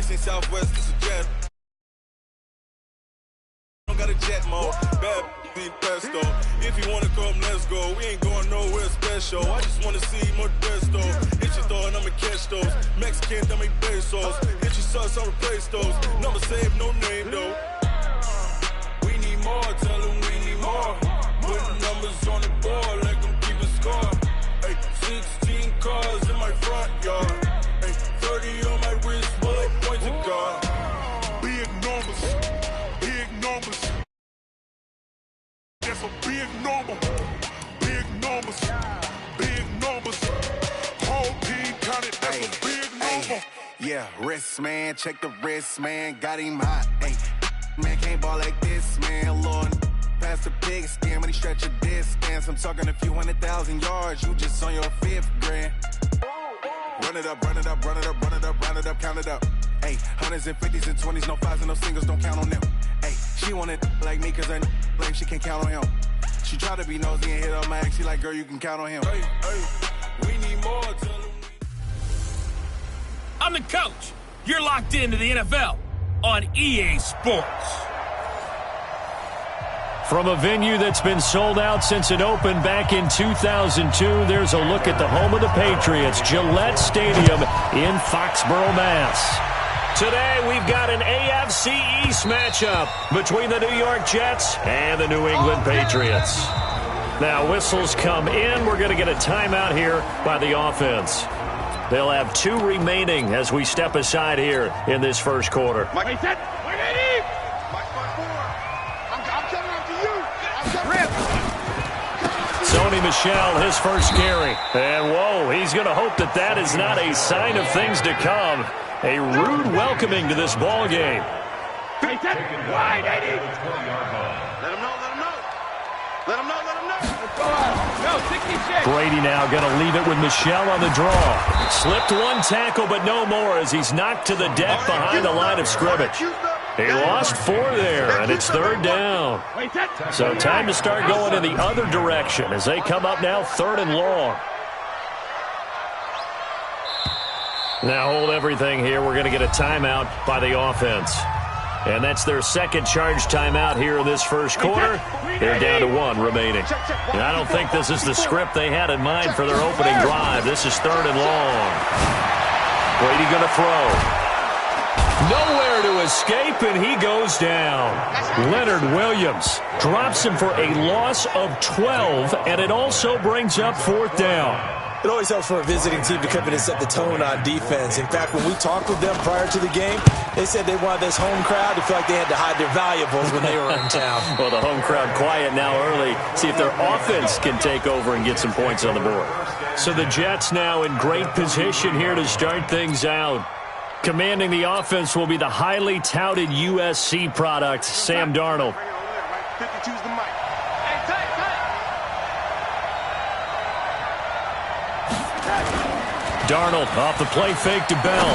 This ain't Southwest, this is jet. Don't got a jet mode. Bad be pesto. If you wanna come, let's go. We ain't going nowhere special. I just wanna see more pesto. Hit your throw and I'ma catch those. Mexican, dummy pesos. Hit your sauce, I'll replace those. Number save, no name though. We need more, tell them we need more. Putting numbers on the board, let them keep a score. Hey, 16 cars in my front yard. Hey, 30 on my wrist, bullet points of God. Big numbers, big numbers. That's a big number. Big numbers, big numbers. Whole team counted, that's a big number. Yeah, wrist man, check the wrist man, got him hot. Hey, man can't ball like this, man. Lord, past the big skin, but he stretch a distance. I'm talking a few 100,000 yards, you just on your 5th grand. Run it up, run it up, run it up, run it up, round it up, count it up. Hey, hundreds and 50s and 20s, no 5s and no singles, don't count on them. Hey, she want it like me, cause her like she can't count on him. She try to be nosy and hit on my ex, she like, girl, you can count on him. Hey, hey, we need more, tell them. I'm the coach. You're locked into the NFL on EA Sports. From a venue that's been sold out since it opened back in 2002, there's a look at the home of the Patriots, Gillette Stadium in Foxborough, Mass. Today, we've got an AFC East matchup between the New York Jets and the New England Patriots. Now, whistles come in. We're going to get a timeout here by the offense. They'll have 2 remaining as we step aside here in this first quarter. Mike, set. Mike, Eddie. Mike, 5-4. I'm coming up to you. I'm coming. Sony Michel, his first carry. And, whoa, he's going to hope that that is not a sign of things to come. A rude welcoming to this ball game. Wide, Eddie. Let him know, let him know. Let him know, let him know. Let's go out. No, 66. Brady now going to leave it with Michel on the draw. Slipped one tackle, but no more as he's knocked to the deck behind the line of scrimmage. He lost 4 there, and it's 3rd down. So time to start going in the other direction as they come up now 3rd and long. Now hold everything here. We're going to get a timeout by the offense. And that's their second charge timeout here in this first quarter. They're down to 1 remaining. And I don't think this is the script they had in mind for their opening drive. This is 3rd and long. Brady going to throw. Nowhere to escape, and he goes down. Leonard Williams drops him for a loss of 12, and it also brings up 4th down. It always helps for a visiting team to come in and set the tone on defense. In fact, when we talked with them prior to the game, they said they wanted this home crowd to feel like they had to hide their valuables when they were in town. Well, the home crowd quiet now early. See if their offense can take over and get some points on the board. So the Jets now in great position here to start things out. Commanding the offense will be the highly touted USC product, Sam Darnold. 52's the mic. Darnold off the play fake to Bell.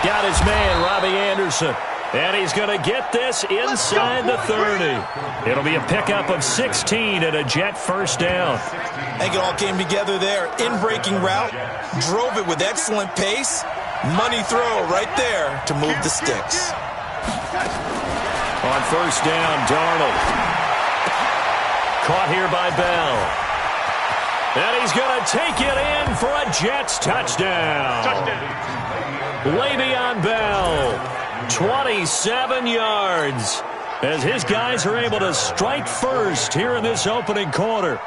Got his man, Robbie Anderson. And he's going to get this inside the 30. It'll be a pickup of 16 and a Jet first down. I think it all came together there. In-breaking route, drove it with excellent pace. Money throw right there to move the sticks. On first down, Darnold. Caught here by Bell. And he's going to take it in for a Jets touchdown. Le'Veon Bell, 27 yards, as his guys are able to strike first here in this opening quarter.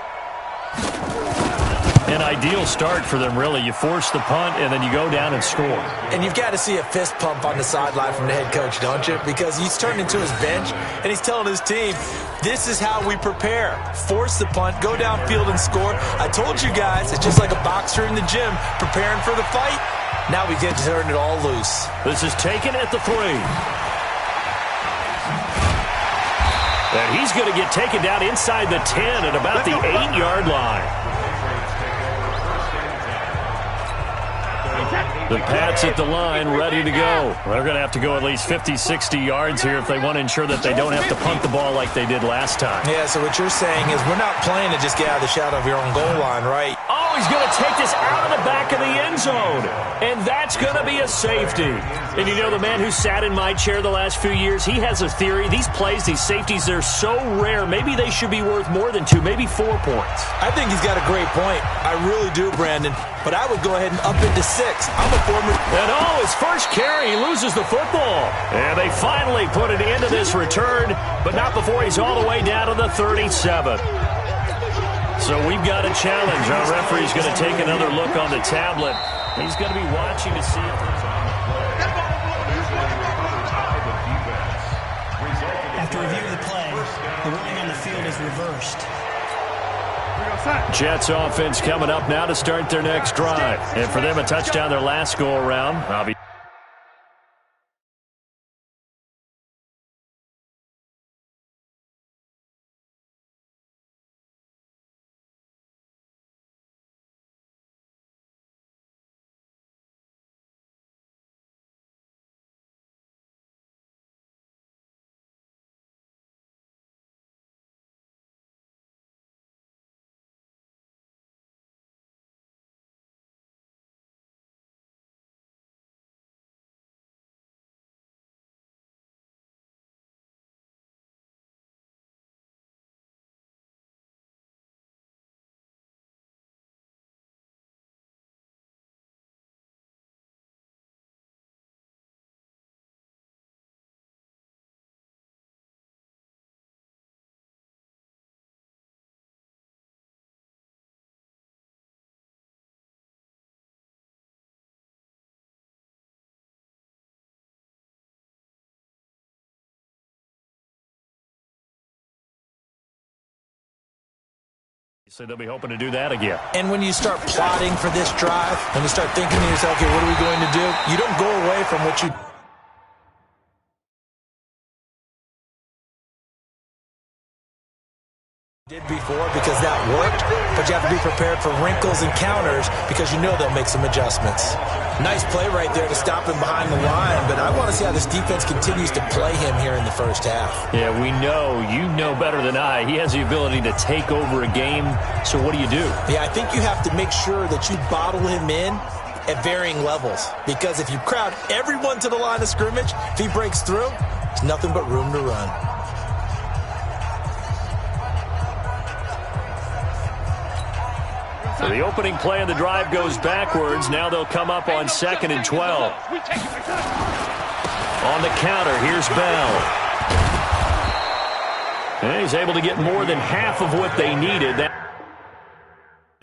An ideal start for them, really. You force the punt, and then you go down and score. And you've got to see a fist pump on the sideline from the head coach, don't you? Because he's turned into his bench, and he's telling his team, this is how we prepare. Force the punt, go downfield and score. I told you guys, it's just like a boxer in the gym preparing for the fight. Now we get to turn it all loose. This is taken at the 3. And he's going to get taken down inside the 10 at about the 8-yard line. The Pats at the line, ready to go. They're going to have to go at least 50, 60 yards here if they want to ensure that they don't have to punt the ball like they did last time. Yeah, so what you're saying is we're not playing to just get out of the shadow of your own goal line, right? Oh, he's going to take this out of the back of the end zone. And that's going to be a safety. And you know, the man who sat in my chair the last few years, he has a theory. These plays, these safeties, they're so rare. Maybe they should be worth more than 2, maybe 4 points. I think he's got a great point. I really do, Brandon. But I would go ahead and up it to 6. I'm a former... And his first carry, he loses the football. And they finally put it into this return, but not before he's all the way down to the 37. So we've got a challenge. Our referee's going to take another look on the tablet. He's going to be watching to see if there's... After review of the play, the ruling on the field is reversed. Jets offense coming up now to start their next drive. And for them, a touchdown their last go-around. So they'll be hoping to do that again. And when you start plotting for this drive, when you start thinking to yourself, okay, what are we going to do? You don't go away from what you did before because that worked, but you have to be prepared for wrinkles and counters because you know they'll make some adjustments. Nice play right there to stop him behind the line, but I want to see how this defense continues to play him here in the first half. Yeah, we know, you know better than I, he has the ability to take over a game, so what do you do? Yeah, I think you have to make sure that you bottle him in at varying levels because if you crowd everyone to the line of scrimmage, if he breaks through, there's nothing but room to run. So the opening play of the drive goes backwards. Now they'll come up on 2nd and 12. On the counter, here's Bell. And he's able to get more than half of what they needed. That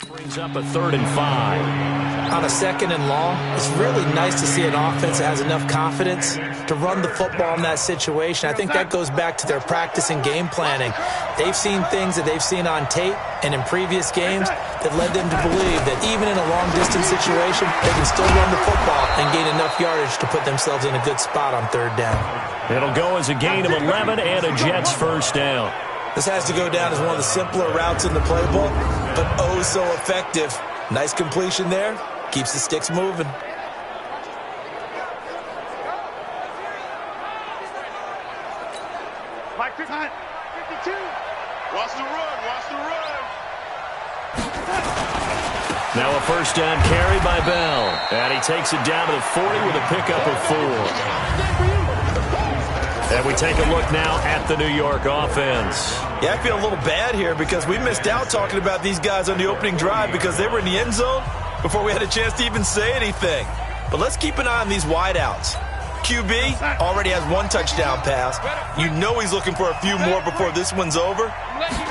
brings up a 3rd and 5. On a 2nd and long, it's really nice to see an offense that has enough confidence to run the football in that situation. I think that goes back to their practice and game planning. They've seen things that they've seen on tape and in previous games that led them to believe that even in a long-distance situation, they can still run the football and gain enough yardage to put themselves in a good spot on 3rd down. It'll go as a gain of 11 and a Jets first down. This has to go down as one of the simpler routes in the playbook, but oh so effective. Nice completion there. Keeps the sticks moving. Mike 52. Watch the run. Watch the run. Now a first down carry by Bell. And he takes it down to the 40 with a pickup of 4. And we take a look now at the New York offense. Yeah, I feel a little bad here because we missed out talking about these guys on the opening drive because they were in the end zone before we had a chance to even say anything. But let's keep an eye on these wideouts. QB already has 1 touchdown pass. You know he's looking for a few more before this one's over.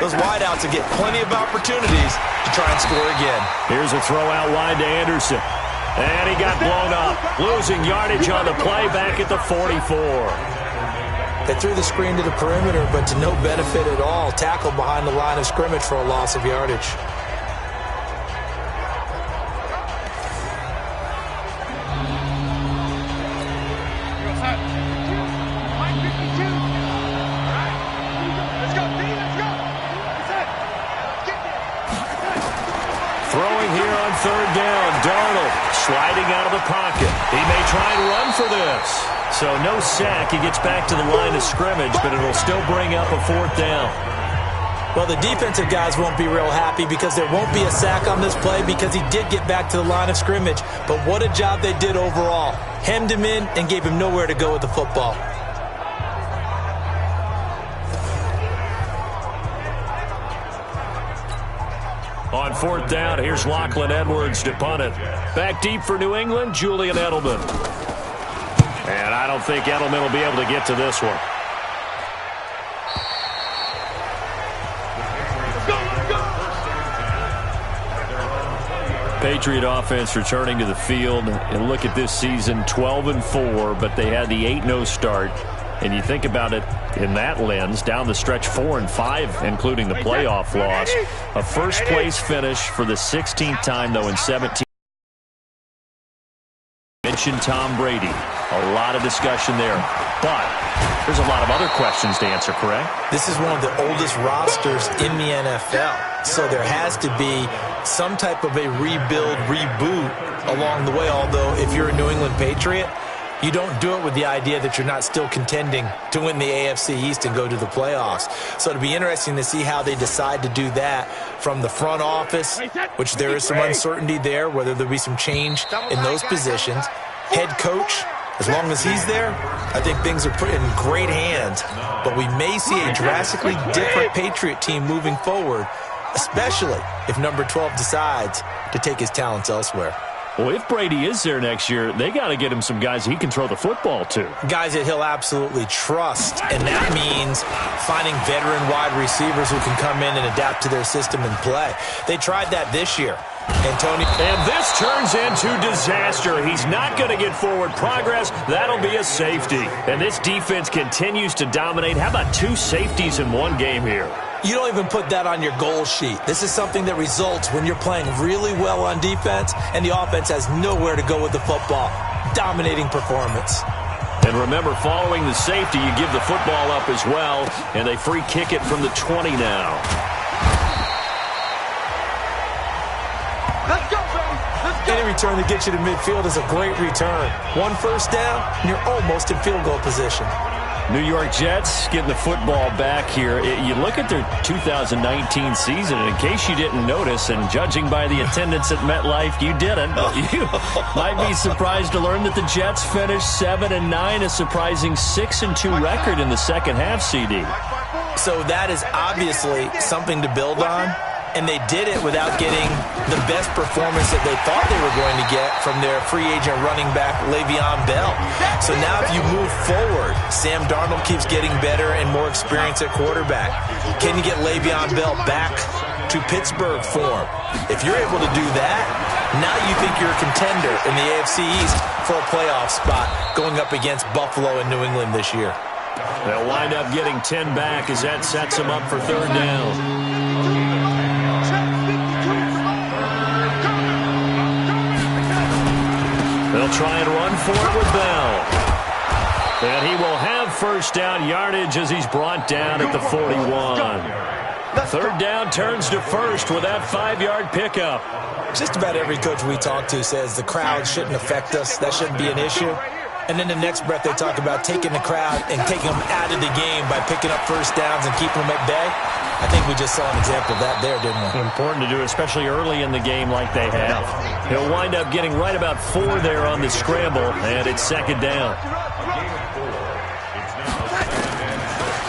Those wideouts will get plenty of opportunities to try and score again. Here's a throw out wide to Anderson. And he got blown up. Losing yardage on the play back at the 44. They threw the screen to the perimeter, but to no benefit at all. Tackle behind the line of scrimmage for a loss of yardage. Throwing here on 3rd down. Darnold sliding out of the pocket. He may try and run for this. So no sack. He gets back to the line of scrimmage, but it'll still bring up a 4th down. Well, the defensive guys won't be real happy because there won't be a sack on this play because he did get back to the line of scrimmage. But what a job they did overall. Hemmed him in and gave him nowhere to go with the football. On fourth down, here's Lachlan Edwards to punt it. Back deep for New England, Julian Edelman. And I don't think Edelman will be able to get to this one. Patriot offense returning to the field. And look at this season, 12-4, but they had the 8-0 start. And you think about it in that lens, down the stretch 4-5, including the playoff loss. A first-place finish for the 16th time, though, in 17. Mentioned Tom Brady. A lot of discussion there. But there's a lot of other questions to answer, correct? This is one of the oldest rosters in the NFL. So there has to be some type of a rebuild, reboot along the way. Although if you're a New England Patriot, you don't do it with the idea that you're not still contending to win the AFC East and go to the playoffs. So it'll be interesting to see how they decide to do that from the front office, which there is some uncertainty there, whether there'll be some change in those positions. Head coach, as long as he's there, I think things are in great hands. But we may see a drastically different Patriot team moving forward, especially if number 12 decides to take his talents elsewhere. Well, if Brady is there next year, they got to get him some guys he can throw the football to. Guys that he'll absolutely trust, and that means finding veteran wide receivers who can come in and adapt to their system and play. They tried that this year. And this turns into disaster. He's not going to get forward progress. That'll be a safety. And this defense continues to dominate. How about 2 safeties in one game here? You don't even put that on your goal sheet. This is something that results when you're playing really well on defense and the offense has nowhere to go with the football. Dominating performance. And remember, following the safety, you give the football up as well, and they free kick it from the 20 now. Let's go, baby. Let's go. Any return that gets you to midfield is a great return. 1 first down, and you're almost in field goal position. New York Jets getting the football back here. You look at their 2019 season, and in case you didn't notice, and judging by the attendance at MetLife, you didn't. You might be surprised to learn that the Jets finished 7-9, a surprising 6-2 record in the second half, CD. So that is obviously something to build on. And they did it without getting the best performance that they thought they were going to get from their free agent running back, Le'Veon Bell. So now if you move forward, Sam Darnold keeps getting better and more experience at quarterback. Can you get Le'Veon Bell back to Pittsburgh form? If you're able to do that, now you think you're a contender in the AFC East for a playoff spot going up against Buffalo and New England this year. They'll wind up getting 10 back as that sets them up for third down. They'll try and run for it with Bell. And he will have first down yardage as he's brought down at the 41. Third down turns to first with that 5-yard pickup. Just about every coach we talk to says the crowd shouldn't affect us. That shouldn't be an issue. And then the next breath they talk about taking the crowd and taking them out of the game by picking up first downs and keeping them at bay. I think we just saw an example of that there, didn't we? Important to do, especially early in the game like they have. He'll wind up getting right about 4 there on the scramble, and it's second down.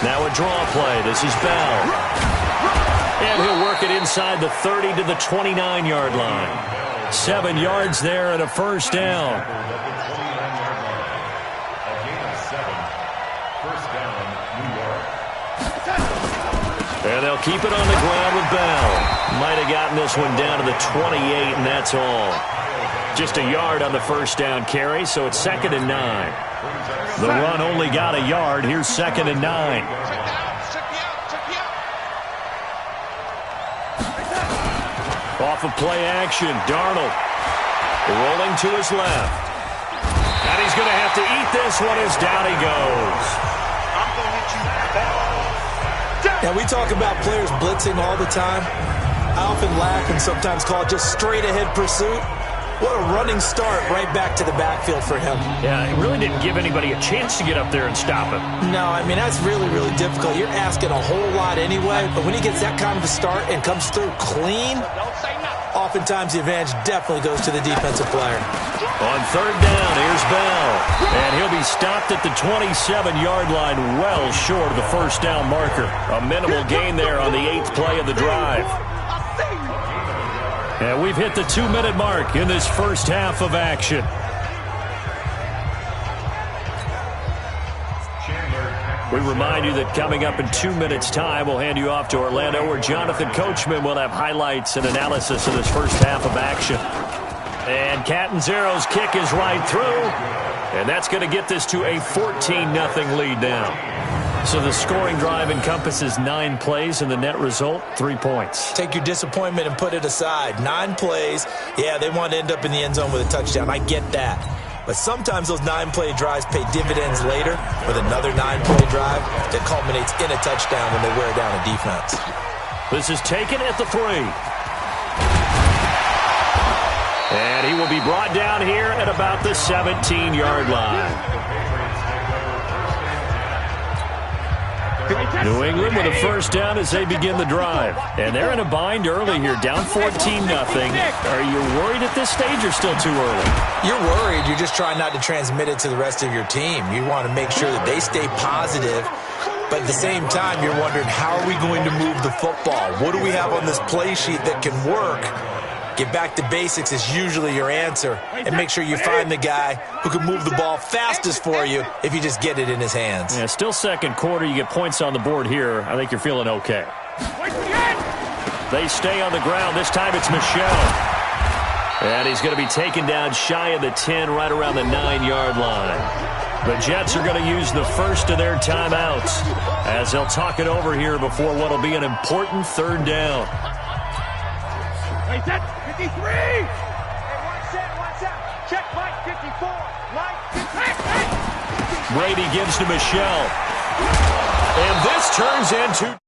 Now a draw play. This is Bell. And he'll work it inside the 30 to the 29-yard line. 7 yards there and a first down. And they'll keep it on the ground with Bell. Might have gotten this one down to the 28, and that's all. Just a yard on the first down carry, so it's 2nd and 9. The run only got a yard. Here's 2nd and 9. Off of play action, Darnold rolling to his left. And he's going to have to eat this one as down he goes. I'm going to hit you bad. Now, we talk about players blitzing all the time. I often laugh and sometimes call it just straight-ahead pursuit. What a running start right back to the backfield for him. Yeah, it really didn't give anybody a chance to get up there and stop him. No, I mean, that's really, really difficult. You're asking a whole lot anyway, but when he gets that kind of a start and comes through clean, oftentimes the advantage definitely goes to the defensive player. On third down, here's Bell. And he'll be stopped at the 27-yard line, well short of the first down marker. A minimal gain there on the 8th play of the drive. And we've hit the 2-minute mark in this first half of action. We remind you that coming up in 2 minutes' time, we'll hand you off to Orlando, where Jonathan Coachman will have highlights and analysis of this first half of action. And Catanzaro's kick is right through, and that's going to get this to a 14-0 lead now. So the scoring drive encompasses 9 plays, and the net result, 3 points. Take your disappointment and put it aside. 9 plays, yeah, they want to end up in the end zone with a touchdown. I get that. But sometimes those 9-play drives pay dividends later with another 9-play drive that culminates in a touchdown when they wear down a defense. This is taken at the 3. And he will be brought down here at about the 17-yard line. New England with a first down as they begin the drive. And they're in a bind early here, down 14-0. Are you worried at this stage or still too early? You're worried. You're just trying not to transmit it to the rest of your team. You want to make sure that they stay positive. But at the same time, you're wondering, how are we going to move the football? What do we have on this play sheet that can work? Get back to basics is usually your answer. And make sure you find the guy who can move the ball fastest for you if you just get it in his hands. Yeah, still second quarter. You get points on the board here. I think you're feeling okay. They stay on the ground. This time it's Michel. And he's going to be taken down shy of the 10, right around the 9-yard line. The Jets are going to use the first of their timeouts as they'll talk it over here before what will be an important third down. Hey, that's 53! Hey, watch out. Check Mike 54. Mike 54. Brady gives to Michel. And this turns into